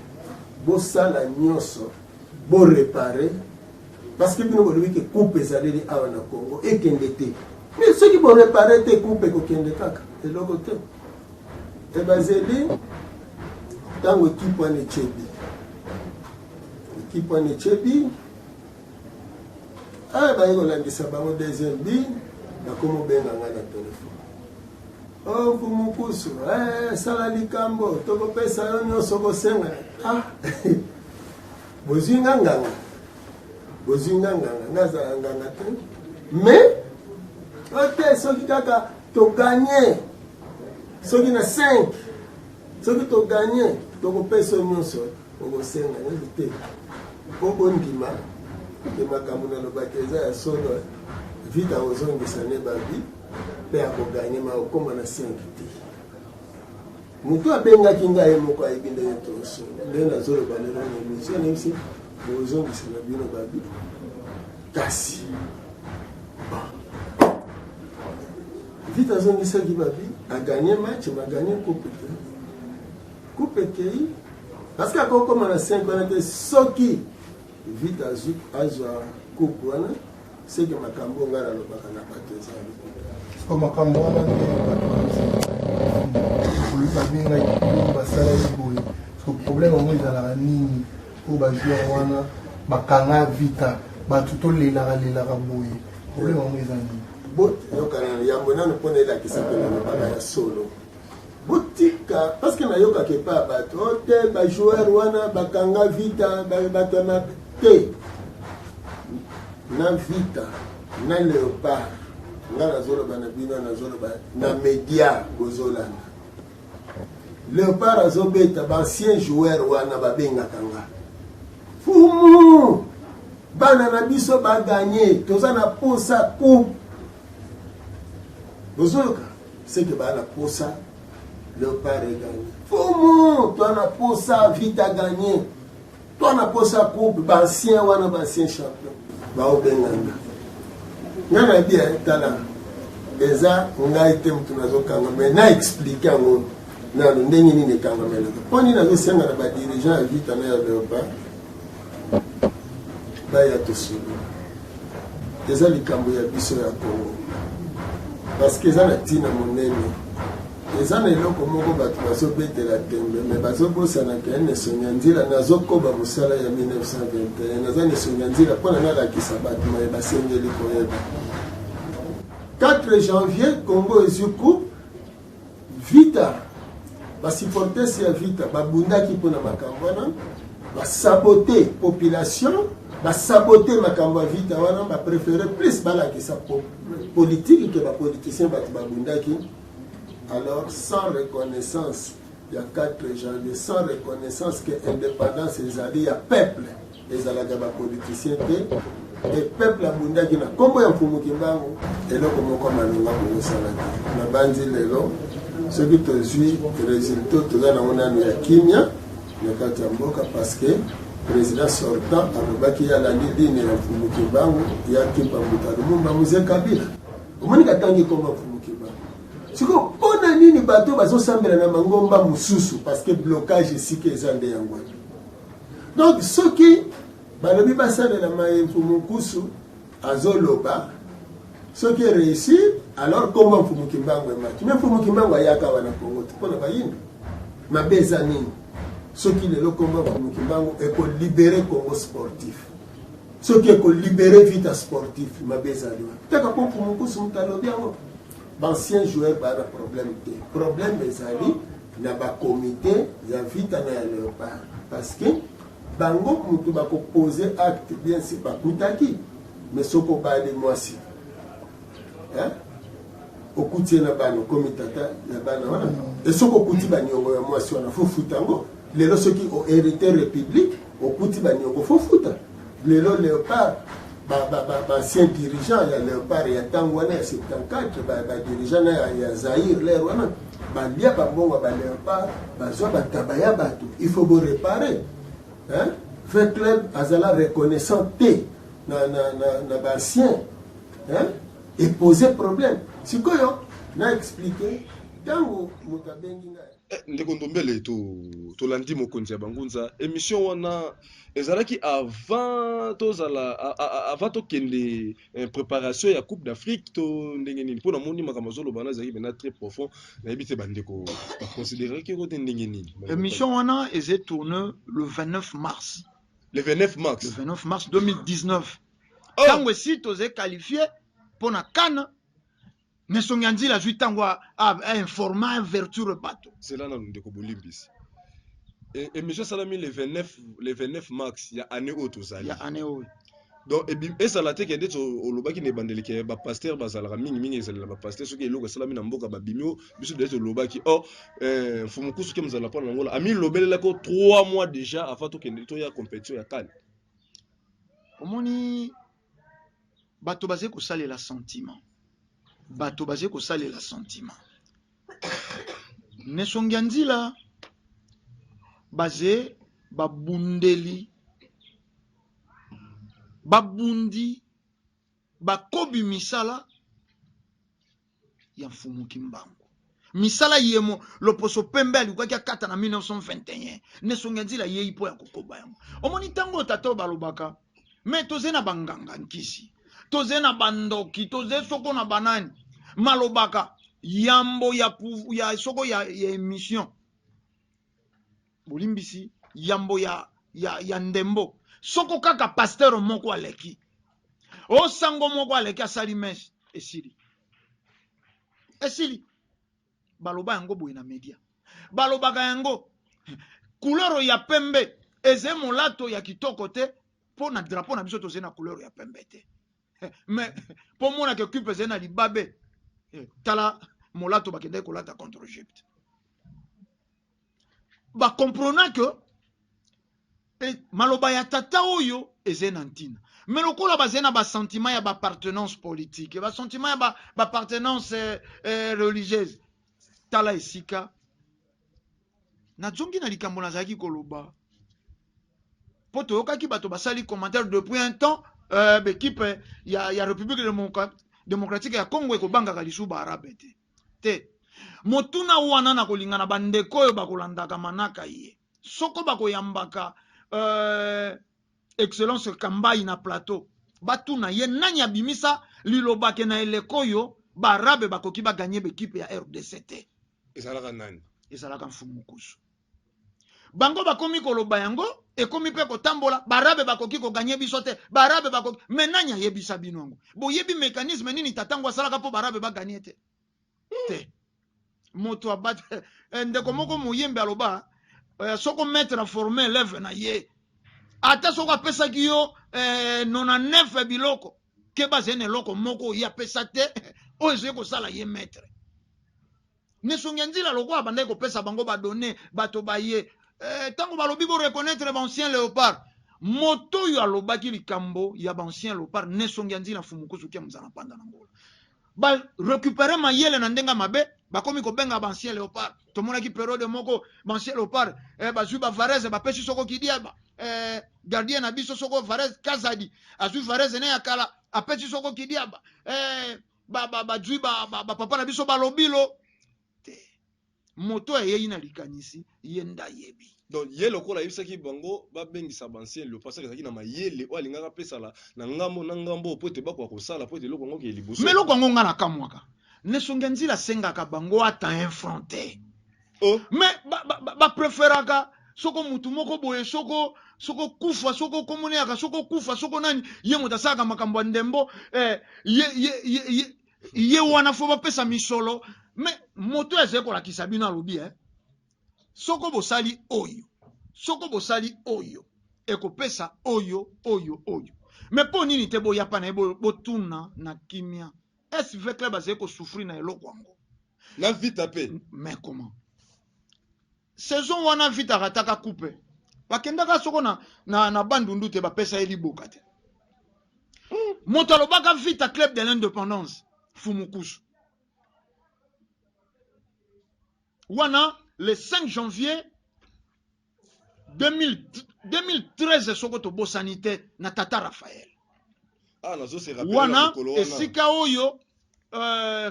Bo sala nyonso, bo réparer parce que bino bolobi que coupe ezaleli awa na Congo et kendete. Mais ceux qui vont réparer tes coupes ko kende kaka. Et le côté, et basé dans l'équipe en Ethiopie. L'équipe en Ethiopie, ah, bah, il y a un deuxième bi, il y a comme ben dans le téléphone. Oh, pour mon pouce, salali kambo, toko pesa yon soko senga. Ah, bozinga nganga, naza nganga te. Mais, ok, ceux qui kaka to gagner. Ceux qui ont 5, ceux qui ont gagné, tu peux payer son nom sur le Sénat. Pour bon dima, de ma camona le baptême, solo, vite à ozone de sané babi, père pour gagner, mais comme on a 5. Nous avons bien gagné et mon coïbin de tous. L'un a zolo balero, nous sommes ici, ozone de sané babi, Kassi. Vite à zone de sané babi. A gagné match, a gagné coupe. Coupe qui parce que quand on a 5 ans, ce qui vite à Zouk, à coupe, c'est que ma cambo ngara le bakana pateza. C'est comme ma cambo le problème est dans la ligne pour jouer wana bakanga vita batuto lela boye. Problème est dans Bot yokana yambona no pone la kisapela na bala ya solo botika parce que na yoka ke pa bato te ba joueur wana bakanga vita ba batana te na vita na Léopard ngala zolo bana bino na zolo ba na media gozolana Léopard azobeta ba ancien joueur wana ba benga kanga fumu bana na biso ba gagner tozana posa coupe. C'est que la posa, le père est gagné. Faut toi na posa vite à gagner. Toi na posa coupe, ancien champion. Ba obenganga. Nana bien tala. Eza nga été mutunazo kanga mais na expliquer ngo na ndenge nini kanga mela. Poni na zo senga na ba dirigeant vite na ya Léopard. Ba ya tosulu. Eza likambo ya biso ya Congo. Parce que ça n'a tina monene eza na eloko moko bato bazobetela tembe mais bazobosana ke nesonga nzela nazokoba mosala ya 1921 naza nesonga nzela mpona nalakisa bato maye basengeli koyeba 4 janvier Congo ezwi coupe vita basupporters ya vita babundaki mpona makambo wana basabote population basabote makambo ya vita wana bapréféré plus balakisa politique que les politiciens babundaki. Alors sans reconnaissance il y a 4 janvier sans reconnaissance que l'indépendance est allée, il y a peuple les alaka politiciens et peuple abundaki na kombo ya mfumukimbango eloko moko malunga kosalaki na bandi lelo soki tozwi résultat toza na monano ya kimia na kati ya mboka parce que président sortant alobaki alandi ligne ya mfumukimbango ya Kimbanguta Lumumba Mzee Kabila omoni katangi komba mfumukimbango siko pona nini bato bazosambela na mangomba mususu parce que blocage esika eza nde yango. Donc soki balobi basalela mfumukusu azoloba soki réussir alors komba mfumukimbango emaki mais mfumukimbango ayaka wana Congo mpona bayindu mabeza nini Ce qui est le combat pour nous, et pour libérer le Congo sportif. Ce qui est pour libérer vite sportif, ma bézali. T'as qu'à pour mon coup, son talon bien. Ancien joueur, pas de problème. Problème bézali, il n'y a pas de comité, il y a vite à léopard. Parce que, bango, nous devons poser acte bien, c'est pas tout acquis. Mais ce qu'on va aller moi aussi. Hein? Au côté na bano komitata na bana wana et ce ko kuti banyongo ya mwasi wana fo futango lelo ceux qui ont hérité république au kuti banyongo fo futa lelo léopard ancien dirigeant ya léopard ya tango wana ya 74 ba dirigeant ya Zaïre l'air wana ba lia ba bongo ba léopard ba zo ba tabaya bato il faut vous réparer hein fait club azala reconnaissant té na ba ancien hein et poser problème. Si quoi n'a expliqué tango mutabengi na ndeko ndombele to landi mokonzi ya bangunza émission wana ezalaki avant to kende préparation ya Coupe d'Afrique to ndenge nini pona moni makambo zolo bana ezalaki bena très profond na yebite bandeko ba considérer que ko ndenge nini émission wana est tournée le 29 mars. Le 29 mars. Le 29 mars 2019. Oh. Tango si tozé qualifié pour na CAN. Nesonganzi la joué tango a informé vertu bateau. C'est là nous ndeko bolimbisi. Et monsieur Salami le 29 mars il y a année autre ça. Il y a année autre. Donc et ça la te kende to lobaki ne bandeli ke ba pasteur ba zalaka mingi ezala ba pasteur soki eloko Salami na mboka ba bimio biso de lobaki fumukusu ke mzala pa na ngola ami lobelela ko 3 mois déjà avant to kende to ya compétition ya CAN. Omoni bato basé ko salela sentiment. Bato basé ko salela sentiment. Nesonganzila basé babundeli babundi bakobi misala ya mfumu kimbangu misala yemo loposo pembe alikuwa kia kata na 1921 nesonganzila ye ipo ya kokoba yango omoni tango tato balobaka me toze na banganga nkisi toze na bandoki toze soko na banani malobaka yambo ya soko ya émission bolimbisi yambo ya ndembo soko kaka pasteur moko aleki o sango moko aleki asali mes esili baloba yango boye na media balobaka yango couleur ya pembe eze molato ya kitoko te po na drapeau na biso toze na couleur ya pembe te mais po mona ke kupe eze na libabe tala molato bakende kolata contre Egypte ba comprendre que maloba ya tata oyo eze na ntina mais lokola bazena ba sentiment ya ba appartenance politique ba sentiment ya ba appartenance religieuse tala esika na zongi na likambo nazaki koloba poto yokaki bato basali commentaire depuis un temps l'équipe ya République démocratique ya Congo ekobangaka lisuba arabe te motuna wana na kolingana bandeko oyo bakolandaka manaka ye soko bakoyambaka excellence Kambai na plateau batuna ye nani abimisa lilobake na elekoyo barabe bakoki baganye bekipe ya RDC te ezalaka nani ezalaka mfumukusu bango bakomi koloba yango ekomi pe kotambola barabe bakoki koganye biso te barabe bakoki menani ayebisa bino yango boyebi mécanisme nini tatango asalaka po barabe baganye te moto abate ndeko moko moyembe aloba soko mettre formé élève na ye ata soko apesaki yo 99 biloko ke bazene loko moko ya pesa te oyo ezoye kosala ye maître nesonganzila loko abandaki kopesa bango badone bato baye tango balobi ko reconnaître bancien léopard moto oyo alobaki likambo ya bancien léopard nesonganzila fumukusu kia mzana panda na ngola ba récupérer mayele na ndenga mabe bakomi kobenga bancien léopard tomonaki période moko bancien léopard bazwi ba Varese bapesi soko kidia gardien na biso soko Varese Kazadi azwi Varese ne yakala apesi soko kidia bazwi papa na biso balobilo te moto eyeyi na likanisi yenda yebi donc ye lokola yebisaki bango babengisa bancien le passage ezalaki na mayele oyo alingaka pesala na ngambo po ete bakwa kosala po ete eloko yango ke liboso mais eloko yango nga na kamwaka nesonganzila asengaka bango ata infronté mais bapréféraka soko mutu moko boye soko kufa soko komoneka soko kufa soko nani ye moto asalaka makambo ya ndembo ye wana fo bapesa misolo me moto ezali kolakisa bino alobi soko bosali oyo ekopesa oyo me mpo nini te boyapa na ye botuna na kimia SV Club azali kosufri na eloko yango na vita pe mais comment saison wana vita rataka coupe bakendaka soko na bandundu te bapesa ye liboka te moto alobaka vita Club de l'indépendance Fumukusu wana le 5 janvier 2013 soko tobosani te na Tata Raphaël wana esika oyo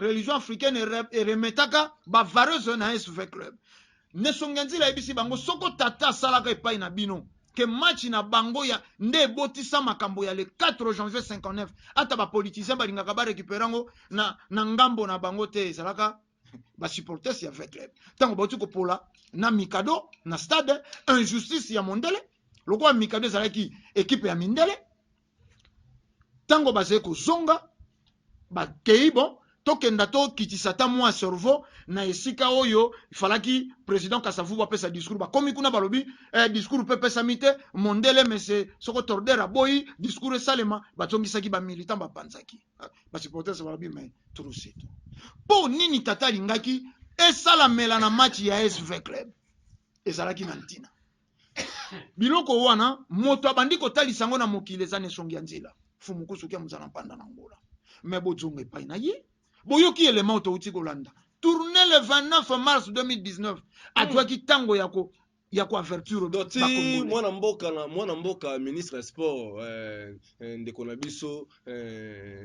religion africaine eremetaka bavareuse na SV Club nesonga nzila ebisi bango soko Tata asalaka epai na bino ke match na bango ya nde ebotisa makambo ya le 4 janvier 59 ata bapolitisien balingaka barécupérer yango na ngambo na bango te ezalaka basupporters ya SV Club ntango bauti kopola na Mikado na stade injustice ya mondele lokola Mikado ezalaki ekipe ya mindele ntango bazali kozonga bakei bon tokenda tokitisa ta mwa cerveau na esika oyo ifalaki président Kasavubu apesa discours bakomi kuna balobi discours pe pesa mite mondele mese soko torder aboyi discours esalema batongisaki ba militant bapanzaki basupporters balobi mais truseto po nini Tata lingaki esalamela na match ya SV Club ezalaki na ntina biloko wana moto abandi kotalisa ngo na mokili eza nesongi ya nzela Fumukusu kia muzala mpanda na ngola mais bozonga epai na ye boyoki élément touti kolanda tourné le 29 mars 2019 atwaki tango ya ko averture doti mwana mboka ministre ya sport ndeko na biso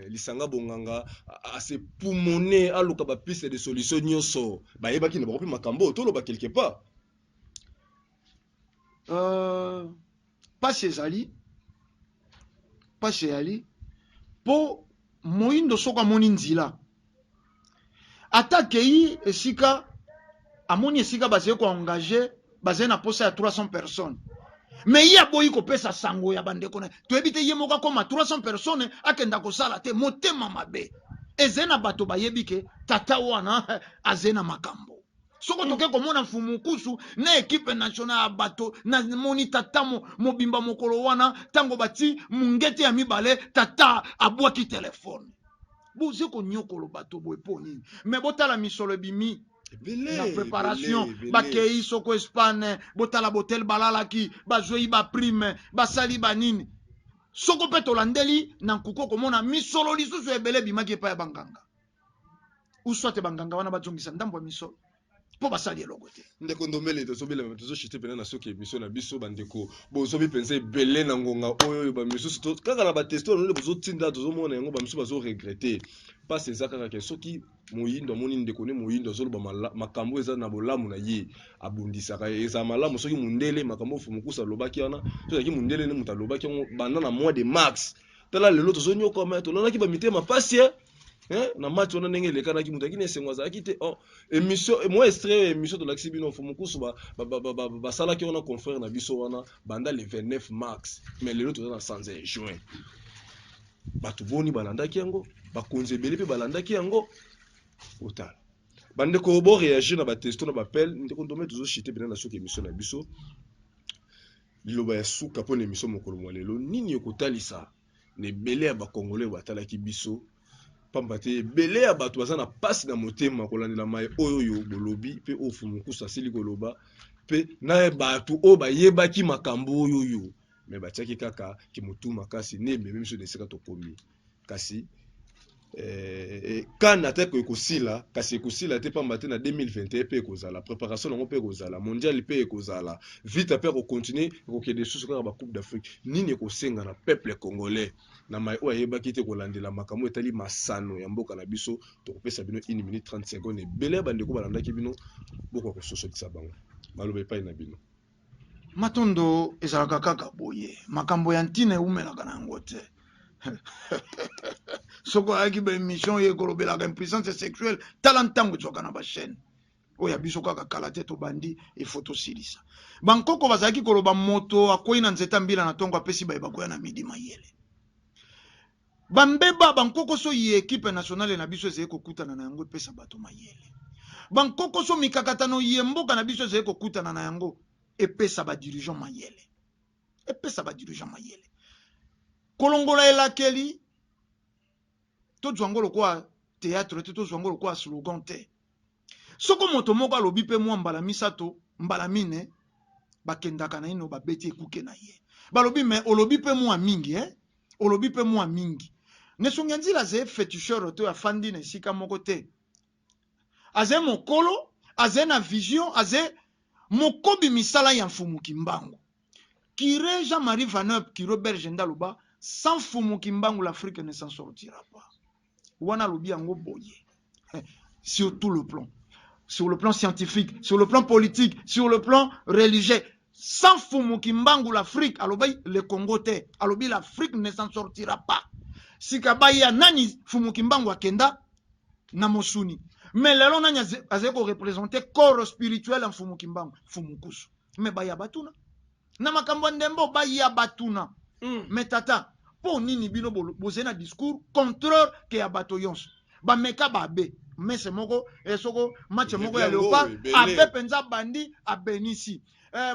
Lisanga Bonganga ase pulmoné aluka ba piste de solution nyonso bayebaki na bakopi makambo toloba quelque part pas ezali po moyindo soko amoni nzila atakei esika amoni esika bazali koengage bazali na posa ya 300 personnes mais ye aboyi kopesa sango ya bandeko na toyebi te ye moko akoma 300 personnes akenda kosala te motema mabe ezali na bato bayebi ke Tata wana azali na makambo soko toke komona Fumukusu na equipe nationale ya bato na moni Tata mobimba mokolo wana tango bati mungete ya mibale Tata abwaki telefone boze konyokolo bato boye po nini mais botala misolo bimi na préparation bakei soko Espagne botala botel balalaki bazwei ba prime basali banini soko pe tolandeli na nkuko komona misolo lisusu ebele bimaki epai ya banganga uswate banganga wana bazongisa ndambo ya misolo po basali eloko te ndeko ndombele tozobela tozoshite pena na soki émission na biso bandeko bozobi penza ebele na ngonga oyo bamisusu kaka na batesto nole bozotinda tozomona yango bamisu bazoregrete pasi eza kaka ke soki moyindo amoni ndeko ne moyindo azoloba makambo eza na bolamu na ye abundisaka eza malamu soki mundele makambo Fumukusu alobaki wana soki mundele ne moto alobaki yango banda na mois de mars tala lelo tozonyoka ma tolonaki bamitema pasi na match wana ndenge elekanaki moto akini esengo azalaki te émission moi extrait émission tolakisi bino Fumukusu basalaki wana confrère na biso wana banda le 29 mars mais lelo toza na 5 juin bato boni balandaki yango bakonzi ebele mpe balandaki yango otala bandeko bo réagir na batesto na bapel ndeko ndome tozoshite pena na soki émission na biso liloba ya suka mpo na émission mokolo mwa lelo nini ekotalisa na ebele ya bakongolais batalaki biso pamba te ebele ya bato baza na pasi na motema kolandela mai oyo bolobi mpe oyo Fumukusu asili koloba mpe na bato oyo bayebaki makambo oyo me batiaki kaka kimutu makasi ne ememi biso na esika tokomi kasi kana te ekosila kasi ekosila te pamba te na 2021 mpe ekozala préparation nango mpe ekozala mondial mpe ekozala vite mpe ekokontinue ekokende lisusu kaka bacoupe d'Afrique nini ekosenga na peuple congolais na mai oyo ayebaki te kolandela makambo etali masano ya mboka na biso tokopesa bino 1 minute 30 secondes ebele ya bandeko balandaki bino bokoka kososolisa bango maloba epai na bino matondo ezalaka kaka boye makambo ya ntina eumelaka na yango te soko ayaki ba émission ye kolobelaka impuissance sexuelle tala ntango ezwaka na bachaîne oya biso kaka kala te to bandi e photo silisa bankoko bazaki koloba moto akoyi na nzeta mbila na tongo apesi baye bakoya na midi mayele bambeba bankoko so yi équipe nationale na biso ezali kokutana na yango epesa bato mayele bankoko so mikakatano yi mboka na biso ezali kokutana na yango epesa ba dirigeant mayele kolongola elakeli to zwangolo kwa théâtre te to zwangolo kwa slogan te soko moto moko alobi pe mwa mbala misato mbala mine bakendaka na ino babeti ekuke na ye balobi me olobi pe mwa mingi olobi pe mwa mingi nesongi nzila ze féticheur to afandi na esika moko te aze mokolo aze na vision aze mokobi misala ya mfumuki mbangu Kire Jean-Marie Vaneup qui Robert Gendaloba sans Fumuki mbangu l'Afrique ne s'en sortira pas wana lobi yango boye sur tout le plan scientifique, sur le plan politique, sur le plan religieux. Sans Fumuki mbangu l'Afrique, alobi le Congo te, alobi l'Afrique ne s'en sortira pas. Si kabaya nani Fumuki mbangu akenda na mosuni. Mais lelo nani azeko représenter corps spirituel en Fumuki mbangu, Fumukusu. Mais baya batuna. Na makambo ndembo baya batuna. Mais tata, po nini bino bozena discours contreur ke ya bato yonso. Ba meka babe. Mais c'est moko esoko match moko ya Léopard abe penza bandi abenisi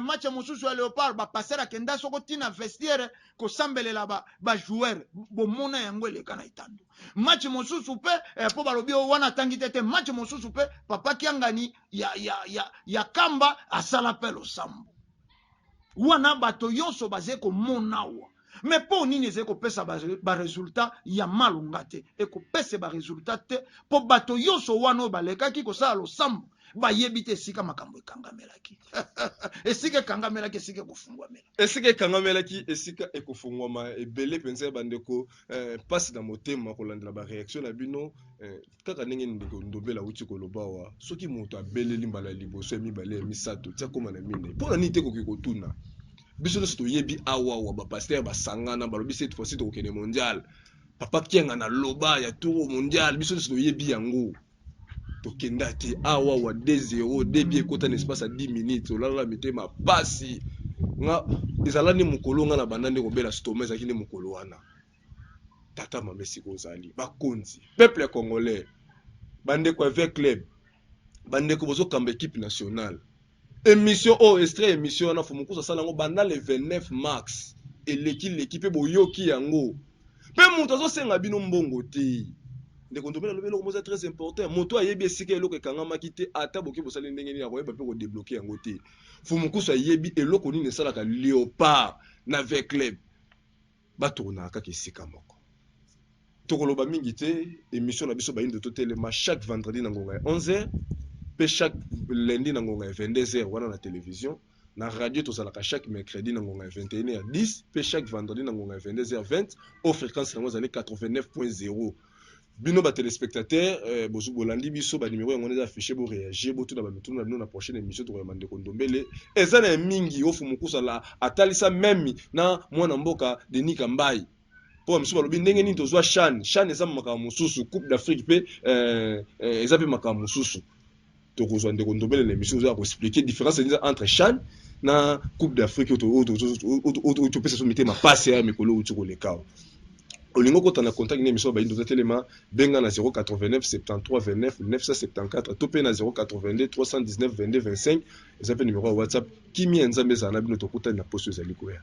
match mosusu ya Léopard ba passer a kenda soko tina vestiaire ko sambelela ba joueur bo mona yango eleka na itando match mosusu pe po balobi wana tangi tete match mosusu pe papa kiangani ya kamba asala pe lo sambo wana bato yonso baze ko monawa. Mais pour nini ezeko pesa ba résultat ya malunga te e ko pesa ba résultat te po bato yoso wano balekaki ko sala lo sambo ba yebite sika makambo ekangamelaki esika kangamelaki esika kufungwamela esika ekufungwama ebele penza bandeko passe na motema kolandela ba réaction na bino kaka ndenge ndeko ndobela uti kolobawa soki moto abeleli mbala liboso mibale misato tia koma na mine pona nite ko kotuna biso nyonso toyebi awa ba pasteur basangana balobi cette fois-ci tokokende mondial papa kienga na loba ya tour mondial biso nyonso toyebi yango tokenda te awa 2-0 debi ekota na espace à 10 minutes olala mitema pasi nga ezalani mokolo nga na bandande kobela stoma ezalaki nde mokolo wana tata mamesi kozali bakonzi peuple congolais bandeko avec club bandeko bozokamba équipe nationale émission extrait émission na Fumukusa salango banda le 29 mars et l'équipe boyoki yango pe muto zo senga bino mbongo te ndeko ndobela lobelo ko très important moto ayebi esika eloko ekangama kite ata boki bosali ndenge ni akoyeba pe ko débloquer yango te Fumukusa ayebi eloko nini esalaka Léopard na avec club batona kaka esika moko tokoloba mingi te émission na biso ba inde totelema chaque vendredi na ngonga 11h pe chaque lundi na ngonga 22h wana na télévision na radio tozalaka chaque mercredi na ngonga 21h10 pe chaque vendredi na ngonga 22h20 au fréquence na zali 89.0 bino ba téléspectateurs bozu bolandi biso ba numéro yango neza affiché bo réagir bo tout na ba mituna na bino na prochaine émission to yamande ko ndombele eza na mingi ofu Mukusa la atalisa memi na mwana mboka Denis Kambai po misuba lobi ndenge nini tozwa chan eza makama mususu coupe d'Afrique pe eza pe makama mususu tokozwa ndeko ndobele l'émission za ko expliquer différence entre chan na coupe d'Afrique to pesa so mitema passe ya mikolo uti ko lekao olingo kota na contact ni émission ba indo telema benga na 089 73 29 974 to pe na 082 319 22 25 eza pe numéro WhatsApp kimi nzambe za na bino to kota na poste za likoya